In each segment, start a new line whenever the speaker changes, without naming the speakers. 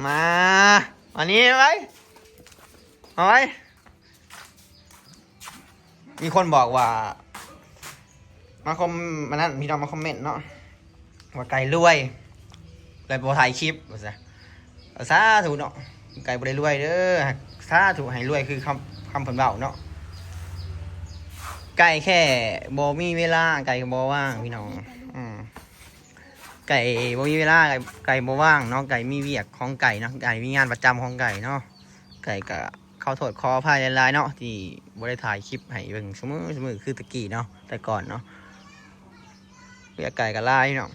มาอันนี้ไว้เอาไว้มีคนบอกว่ามาคอมมันนั่นพี่น้องมาคอมเมนต์เนาะว่าไก่รวยเลยโปรถ่ายคลิปว่าซะซาถูเนาะไก่บ่ได้รวยเด้อซาถูให้รวยคือคำเพิ่นเว้าเนาะไก่แค่บ่มีเวลาไก่ก็บ่ว่างพี่น้องไก่บ่มีเวลาไก่บ่ว่างเนาะไก่มีเวียกของไก่เนาะไก่มีงานประจำของไก่เนาะไก่ก็เข้าโทษขออภัยหลายๆเนาะที่บ่ได้ถ่ายคลิปให้เบิ่งเสมอคือตะกี้เนาะแต่ก่อนเนาะเวียกไก่ก็หลายเนาะ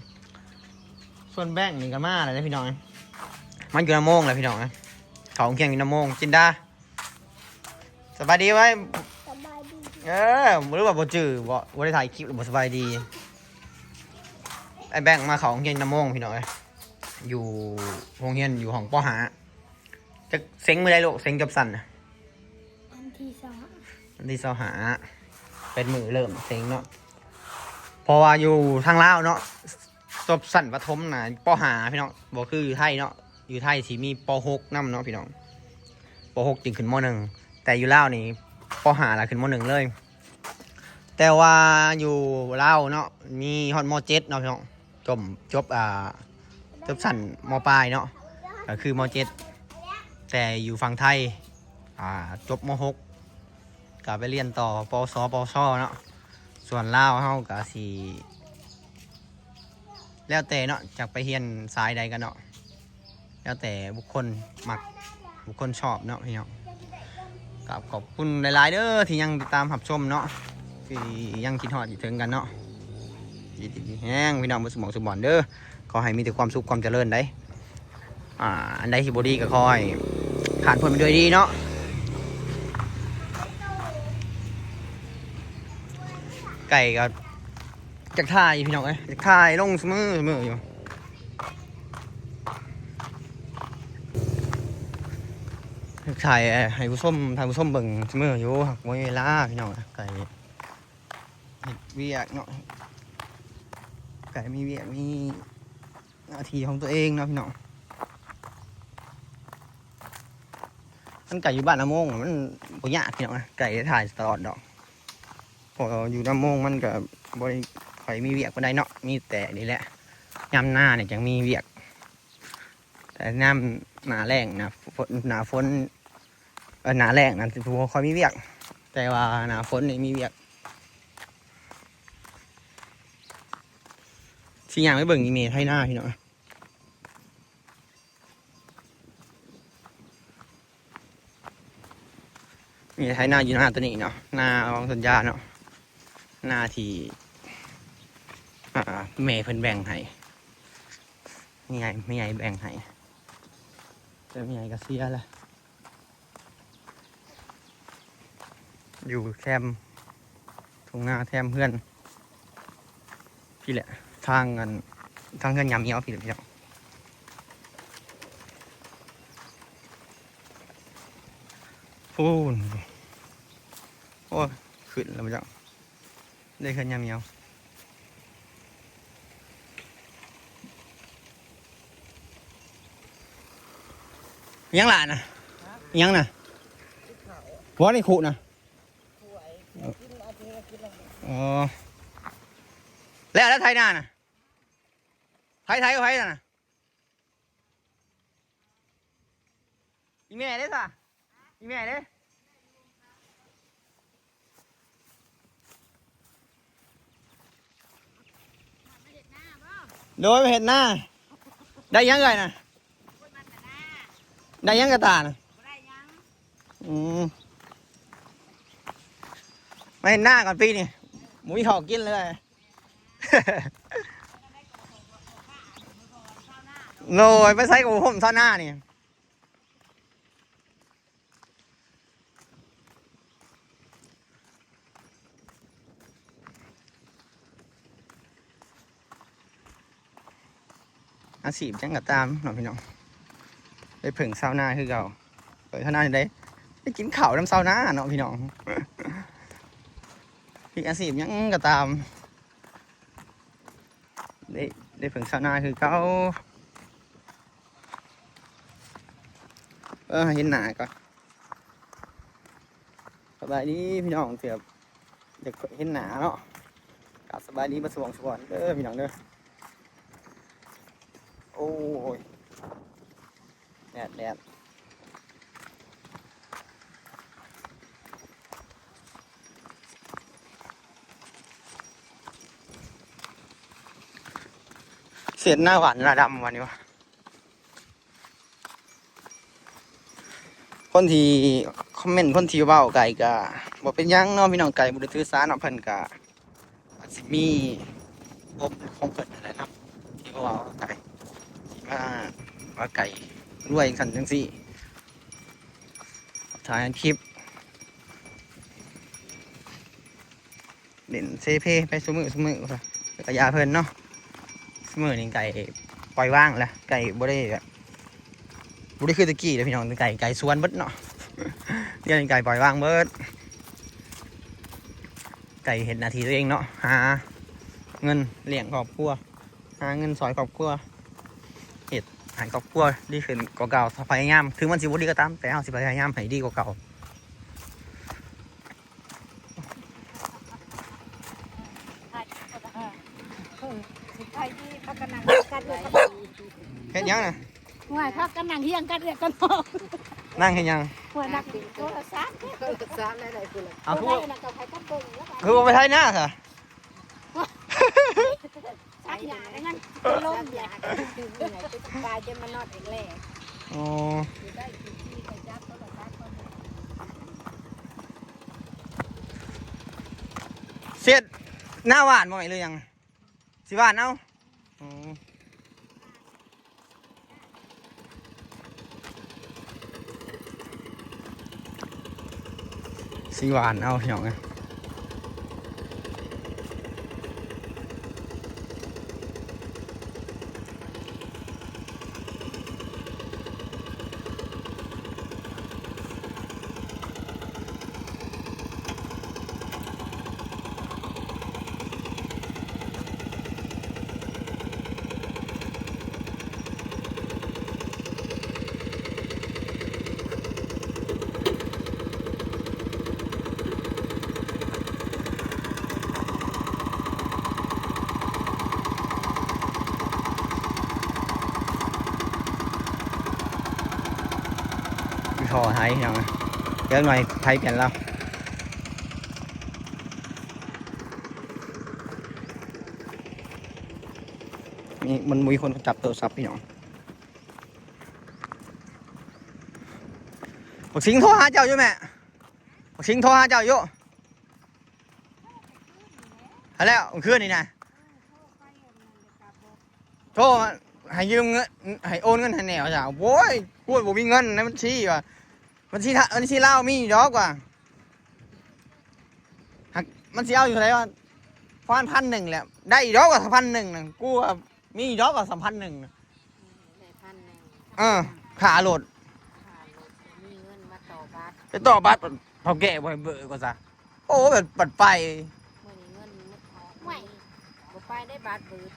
ส่วนแบงค์นี่ก็มาแล้วพี่น้องมันอยู่น้ำโมงแล้วพี่น้องเขาเคียงอยู่น้ำโมงจินดาสบายดีไว้
สบายดี
หรือว่าบ่จื้อบ่ได้ถ่ายคลิปหรือบ่สบายดีไอ้แบงค์มาเขาเคียงน้ำโมงพี่น้องอยู่โรงเรียนอยู่ห้องป.5จะเซ็งไม่ได้ลูกเซ็งจับสั่น
อันที่สอง
อันที่25เป็นมือเริ่มเซ็งเนาะเพราะว่าอยู่ทางลาวเนาะจบสั่นประถมนะป.5พี่น้องบอกคืออยู่ไทยเนาะอยู่ไทยที่มีป.6นำเนาะพี่น้องป.6จึงขึ้นม.1แต่อยู่ลาวนี่ป.5ละขึ้นม.1เลยแต่ว่าอยู่ลาวเนาะมีฮอดม.7เนาะพี่น้องจบสั่นม.ปลายเนาะก็คือม.7แต่อยู่ฝั่งไทยจบม.6ก็ไปเรียนต่อป.ส.ป.ช.เนาะส่วนลาวเฮาก็สิแล้วแต่เนาะจากไปเรียนสายใดกันเนาะแล้วแต่บุคคลมักบุคคลชอบเนาะพี่น้องกับขอบคุณหลายๆเด้อที่ยังติดตามรับชมเนาะที่ยังคิดฮอดคิดถึงกันเนาะดีแห้งพี่น้องบ่สมองสมบัติเด้อขอให้มีแต่ความสุขความเจริญได้อันใดที่บ่ดีก็ขอให้ผ่านพ้นไปด้วยดีเนาะไก่ก็จากท่ายพี่น้องจากท่ายลงเสมออยู่ถ่ายให้ผู้ชมเบิ่งเสมออยู่หักไว้เวลาพี่น้องไก่เฮ็ดเวียกเนาะไก่มีเวียกมีหน้าที่ของตัวเองเนาะพี่น้องมันไก่อยู่บ้านน้ำมงมันบ่ยากพี่น้องไก่ถ่ายตลอดดอกพออยู่น้ำมงมันก็บ่ได้ค่อยมีเวียกปานใดเนาะมีแต่นี่แหละยามหน้าเนี่ยจังมีเวียกแต่น้ำหน้าแรงนะหน้าฝนหน้าแรงนั่นถือว่าค่อยมีเวียกแต่ว่าหน้าฝนนี่มีเวียกที่อย่างไม่เบิ่งอีเมลให้หน้าพี่น้องมีให้หน้าอยู่หน้าตัวนี้เนาะหน้าวังสัญญาเนาะหน้าที่เมย์เพิ่นแบ่งให้ไม่ใหญ่แบ่งให้แต่ไม่ใหญ่ก็เสียแหละอยู่แคมทุ่งนาแคมเพื่อนพี่แหละทางเงินยำเงี้ยวพี่แหละพี่น้องพูนโอ้ขึ้นแล้วพี่น้องได้เงินยำเงี้ยวยังหลานนะยังนะวอนี่ขู่นะอ๋อแล้วไทยนาน่ะไทยก็ไทยน่ะอีแม่เด้อค่ะอีแม่เด้อโดยไปเห็นหน้าได้ยังไงน่ะได้ยังกระตาน่ะไม่เห็นหน้าก่อนปีนี่หมูหอกกินเลยโน่ยไปใส่กับผมท่าหน้านี่อาชีพจังกับตามน้องพี่น้องไปผึ่งซาวน่าคือเก่าเปิดซาวน่าอยู่ได้ไปกินข้าวน้ำซาวน่าเนาะพี่น้องพี่อาชีพยังกับตามได้ผึ่งซาวน่าคือเก่า ให้เห็นหน้าก่อนสบายดีพี่น้องเสียบเด็กเห็นหน้าเนาะกับสบายดีมาสวงสวรรค์เด้อพี่น้องเด้อโอ้ยแดดเสียดหน้าหวานหน้าดำวันนี้วะคนที่คอมเมนต์คนที่เว้าไก่ก็บอกเป็นหยังเนาะพี่น้องไก่บ่ได้ถือสาเนาะเพิ่นก็อาจสิมีปมของเพิ่นนั่นแหละเนาะที่เขาเว้าไก่ที่ว่าไก่รวยกันจังซี่ถ่ายคลิปเล่นเซเพไปซุมื้อก็ยาเพิ่นเนาะซุมื้อนี่ไก่ปล่อยว่างแล้วไก่บ่ได้คือตะกี้เด้อพี่น้องไก่สวนเบิดเนาะเดี๋ยวนี้ไก่ปล่อยว่างเบิดไก่เห็นหน้าที่ตัวเองเนาะหาเงินเลี้ยงครอบครัวหาเงินสอยครอบครัวเฮ็ดให้ครอบครัวดีขึ้นกว่าเก่าพยายามถึงมันสิบ่ดีก็ตามแต่เฮาสิพยายามให้ดีกว่าเก่าเฮ็ดหยังน่ะ
ห่วยพักกันนั่งเฮียงกันเรียกกันออก
นั่งเฮ็ดหยัง
ห่วยนักโทรศัพท์อะไรคุณล่ะ
เอาคือ
นักกับใครก็เบิ่งแล้วกัน
คือบ่ไปไทยหน้าซะ
ชักยาได้งั้นลมยาคือไหนไปตายจะมานอนเองแหละ
อ๋อ
ได้กี่ที่ไปจับโทรศัพท์ก็
เสียดหน้าหวานบ่ไหมหรือยังสิหวานเอาอ๋อสีหวานเอาพี่น้องไงพี่พอไทยพี่น้องไงเดี๋ยวหน่อยไทยเปลี่ยนแล้วมันมีคนจับโทรศัพท์พี่น้องบอกสิงโทรหาเจ้าอยู่แม่บอกสิงโทรหาเจ้าอยู่เอาแล้วคืนนี่นะโทรให้ยืมเงินให้โอนเงินให้แนวจ้ะโว้ยกูบ่มีเงินในบัญชีว่ะบัญชีลาวมีอยู่ดอกว่ะหักมันสิเอาอยู่เท่าไหร่วะประมาณ1,000แหละได้อีกดอกว่า1,000น่ะกูว่ามีอีกดอกว่า3,100น่ะ
ได้1,000
ค่ารถ
มีเงินมาต่อบัตร
ไปต่อบัตรเฒ่าแก่บ่ให้เบิกก็ซะโอ้แบบปัดไป
เมื่อนี้เงินไม่พอไม่บ่ไปได้บัตรเบิด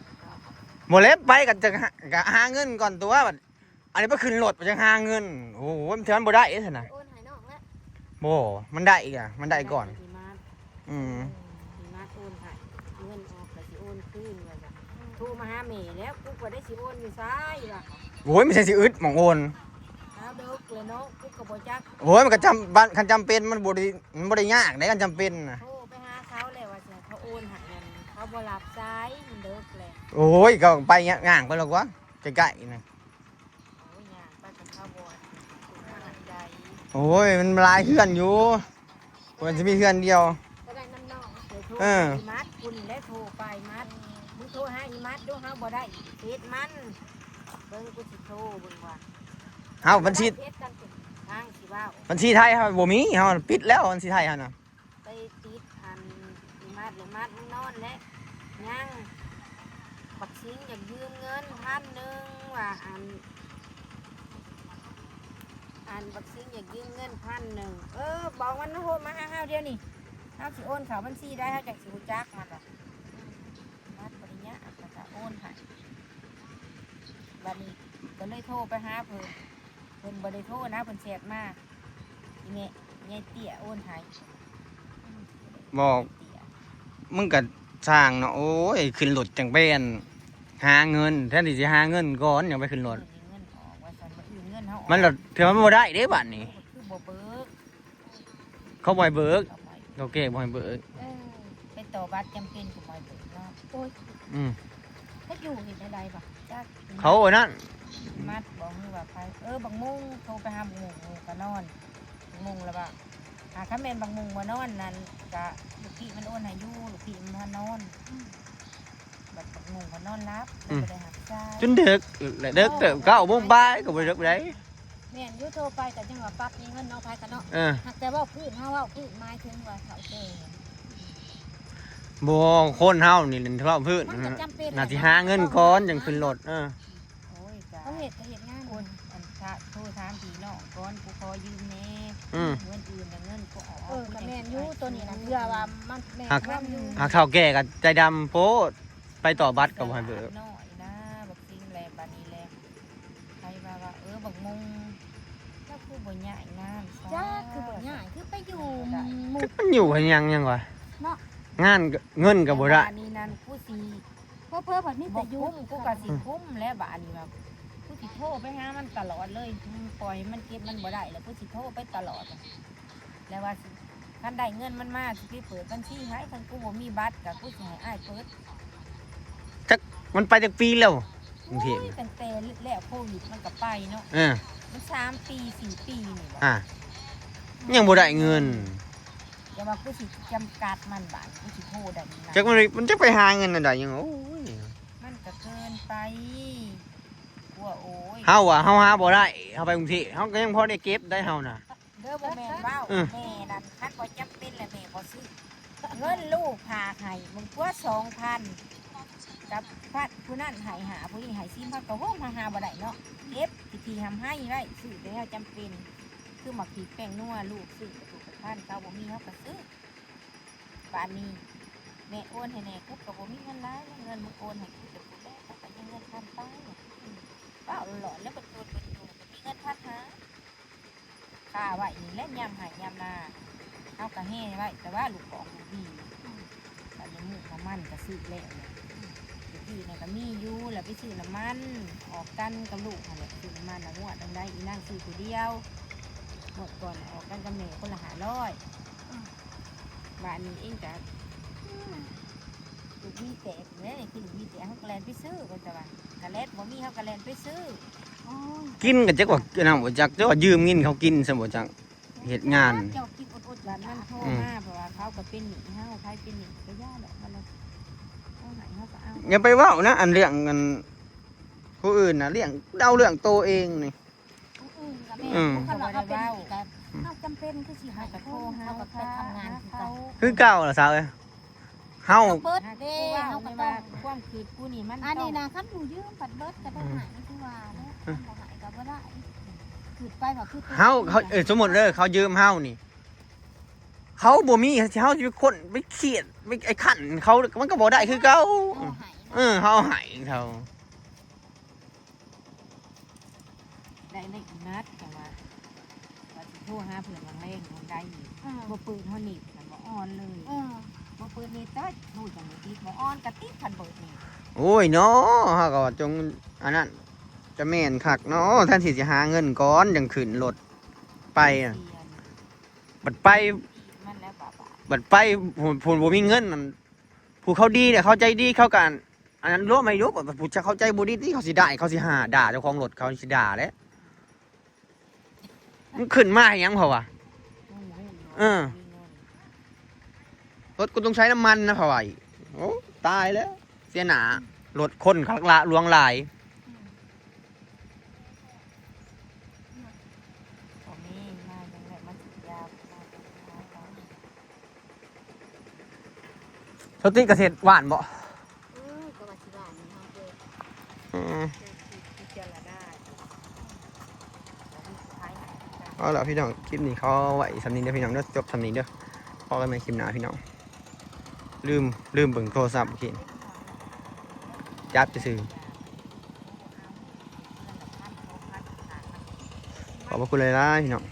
บ่เล็บไปก็จะหาเงินก่อนตัวบัดอันนี้ไปขึ้นรถไปจะหาเงินโอ้โหมันเทือนบ่ได้เท่าน่ะ
โอนให้น้องแล้ว
บ่มันได้อีกอ่ะมันได้ก่อน
ดีมาก
อืม
ดีมากโอนให้เงินออกก็สิโอนคืนว่าจ้ะโทรมาหาแม่แล้วกูก็ได้สิโอนอยู่ซ้ายว่ะ
โอ้ยไม่ใช่สิอึดหม่องโอน
เอาเด้อเลยเนาะกูก็บ่จัก
โอ้ยมันก็จำบ้านคันจำเป็นมันบ่ได้ยากในการจำเป็นน่ะ
โทรไปหาเขาแล้วว่าสิเขาโอนให้เงินเขาบ่รับสายมันเด้อเลย
โอ้ยก็ไปง่างไปหรอกวะใกล้ๆนะ
โอ้ยย่างไปกับเขาบ่ถูกมาใด
โอ้ยมันหลายเพื่อนอยู่มันจะมีเพื่อนเดียว
ก็ได้น้ำน้องเดี๋ยวโทร
เออ
อีมัดคุณได้โทรไปมัดมึงโทรหาอีมัดดูเฮาบ่ได้เฟซมันเบิ่งกูสิโทรเบิ่งว่า
เฮาบัญชี
เฟซกันสิทางสิว่า
บัญชีไทยเฮาบ่มีเฮาปิดแล้วบัญชีไทยเฮาน่ะ
ไปติดอันอีมัดหรือมัดมึงนอนแล้วยังบักซิงอยากยืมเงิน1,000ว่าอันบักซิงอยากยืมเงิน1,000บอกมันโทรมาหาเฮาเดี๋ยวนี้เฮาสิโอนเข้าบัญชีได้เฮาจักสิรู้จักมันล่ะมัดปริญญาแล้วก็โอนให้บัดนี้ก็เลยโทรไปหาเพิ่น เพิ่นบ่ได้โทรนะเพิ่นแชทมาอีแม่ยายเตี้ยโอนให้
บอก
เตี้ย
มึงก็สร้างเนาะโอ้ยขึ้นรถจังเป็นหาเงินแทนที่จะหาเงินก่อนอย่างไปขึ้นรถ
เงินออกว่าซั่นว่าอื่นเงินเฮาออก
มันรถถือว่ามันบ่ได้เด้บัดนี้
คือบ่เบิก
เขาบ่ให้เบิก
เอาไป
โอเคบ่ให้เบิก
ไปต่อบัตรจำเป็นก็บ่ให้เบิกเนาะโอ้ย
อืม
ถ้าอยู่เห็นใดๆบ่จัก
เขาอันนั้น
มัดบอกมือว่าไปบักมุงโทรไปหาบักมุงก็นอนบักมุงแล้วบ่ถ้าแม่นบักมุงบ่นอนนั่นก็ลูกพี่มันโอนให้อยู่ลูกพี่มันมานอนบักมุงก็นอนรับแล้วก็ได้หักใจ
จนดึกแล้วดึกเติบ9 โมงบ่ายก็บ่ดึกได้
แม่นอยู่โทรไปก็จังว่าปั๊บมีเงินเนาะไปกันเนาะ
เออ
หักแต่ว่าพื้นเฮาเว้าพื้นหมายถึงว่าเขาเต้
บ่คนเฮานี่เล่นเท่าพื้น
มันก็จำเป็น
น่าสิหาเงินก่อนจังขึ้นรถโอ้ย
เขาเฮ็ดก็เฮ็ดงานคนอันโทรถามพี่น้องก่อนกูขอยืมแน่
อืม
เงินอื่นน่ะเงินกูออก
ก็แม่นอยู่ตัวนี้นะเพื่อว่ามันแม่น
หัก
ความอยู่
หากเฒ่าแก่ก็ใจดำโพดไปต่อบัตรก็บ่ให้เบิก
น้อยนะบักซิงแลบานี้แลใครว่าบักมุงแล้วคือบ่ใหญ่งาน
จ้าคือบ่ง่ายคือไปอยู่หมู่
มันอยู่ให้ยังวะ
เนาะ
งานก็เงินก็บ่ได้
บานี้นั่นกูสิ
เพื่อๆแบบนี้
บ่
แต่อยู่
คุ้มกูก็สิคุ้มแล้วบานี้ว่ากูสิโทรไปหามันตลอดเลยปล่อยมันเก็บมันบ่ได้แล้วกูสิโทรไปตลอดแล้วว่าสิคันได้เงินมันมาสิไปเปิดบัญชีให้คันกูบ่มีบัตรก็กูสิให้อ้ายเปิด
มันไปจากปีแล้วกรุงเทพ
โอ้ยตั้งแต่แล้วโควิดมันก็ไปเนาะ
เออ
มัน3 ปี 4 ปีนี่บ่
อ่ะยังบ่ได้เงิน
อย่าว่ากูสิจำกัดมันบาดกูสิโทษได้นี่นะ
จักมันจะไปหาเงินอันใดยังโอ้ย
มันก็เกินไปกลัวโอ้ย
เฮาอ่ะเฮาหาบ่ได้เฮาไปกรุงเทพเฮาก็ยังพอได้เก็บได้เฮาน่ะ
เด้อบ่แม่นเว้า
อืม
แม่นั่นคันบ่จำเป็นแล้วแม่บ่ซื้อเงินลูกพาให้มึงกว่า 2,000กับพัดผู้นั้นให้หาผู้นี้ให้10,000ก็โฮมหาบ่ได้เนาะเก็บที่ทำให้ไว้ซื้อแล้วจำเป็นคือหมักพริกแป้งนัวลูกซื้อถูกกับท่านเขาบ่มีเฮาก็ซื้อปานนี้แม่โอนให้แน่กูก็บ่มีเงินหลายเงินมึงโอนให้กูจะกูได้ก็ยังเงินพันไปเปล่าหลอนแล้วบ่ตูนบ่ตูนก็มีเงินพันหาค่าไว้นี่แหละยามให้ยามนาเฮาก็แห่ไว้แต่ว่าลูกของลูกดีอันนี้หมูน้ำมันก็ซื้อแล้วเนี่ยลูกดีเนี่ยก็มีอยู่แล้วไปซื้อน้ำมันออกกันกับลูกหั่นแหละซื้อน้ำมันน่ะงวดจังไดอีนางซื้อผู้เดียวหมดก่อนออกกันกับแม่คนละ500บ้านนี้เองก็ลูกมีแต่เนี่ยคือลูกมีแต่เฮาก็แล่นไปซื้อก็จะว่ากะแลนบ่มีเฮาก็แล่นไปซื้อ
อ๋อ
กินก็จักว่านั่นบ่จักจักว่ายืมเงินเขากินซะบ่จักเฮ็ดงาน
เจ้ากินอดๆ
บ้า
บ้าน น
มั
มัน น
โทรมาเพราะว่าเขาก็เป็นหนี้เฮาใครเป็นหนี้ก็ย่าดอกมันเลยเอาไหนเฮาก็เอา
อย่าไปเว้านะอันเรื่องกันผู้อื่นน่ะเรื่องเดาเรื่องตัวเองนี่
อื่นๆก็แม่
อืม
เขาบอกว่าเป็นก็เฮาจำเป็นคือสิ
เฮา
ให้
ก็
โท
โท
ร
ร
เฮา
เฮา
ก็
ก็
ไป
ไป
ทำงาง
ทำาน น
คื
คือ อ
เก่า
เขา
คือเก่าล่ะสาวเอ้ยเฮา
เปิด
เด้
เด้
เฮา
เฮา
ก็
ก็
ว่า
ต้อง
ความคิดผู้นี้มัน
อัน
ต้อ
นี้
ง
นะคันหนูยืมปัดเบิดก็ได้หายคือว่าแล้วบ่หายก็บ่ได้คือไปว่าคือ
เฮาสมมุติเด้อเขายืมเฮานี่เขาบ่มีเฮาสิไปคนไปเครียดไปไอ้ขันเขามันก็บ่ได้คือเก่า
เอาหาย
เฮาให้เขา
ได้เลขนัดจังว่าว่าสิโทรหาเพื่อนบางแรงบางใดนี่
เออ
บ่ปืนเฮานี่มันบ่อ่อนเลย
เออ
บ่ปืนนี่ตัดโทรจังบ่ติดบ่อ่อนก็ติดคันเบิดนี่
โอ้ยเนาะเฮาก็ว่าจงอันนั้นจะแม่นคักเนาะแทนที่สิหาเงินก่อนจังขึ้นรถไปอะ
เสียน
บัดไป
มันแล้วบาบา
บัดไปผู้บ่มีเงินนั่นผู้เขาดีเนี่ยเขาใจดีเขากันอันนั้นรู้ไหมรู้บัดผู้จะเข้าใจบ่ดีที่เขาสิได้เขาสิหาด่าเจ้าของรถเขาสิด่าแหล้วมันขึ้นมาให้หยังเพราะว่า เออ รถกูต้องใช้น้ำมันนะเพราะว่าอีกโอ้ตายแล้ว เสียหนารถคนขักละลวงหลาย
ผมนี่มาจังไดมันสิยาวมาจังได
สติเกษตรหวานบ่
ก็ว่าสิว่านี่เฮาเด้อ
อืม
พิจารณาท้าย
เอาล่ะพี่น้องคลิปนี้เขาไว้สำนีเด้อพี่น้องเด้อจบสำนีเด้อพอกันใหม่คลิปหน้าพี่น้องลืมเบิ่งโทรศัพท์เมื่อกี้จับจะซื้อ ขอบพระคุณเลยนะพี่น้อง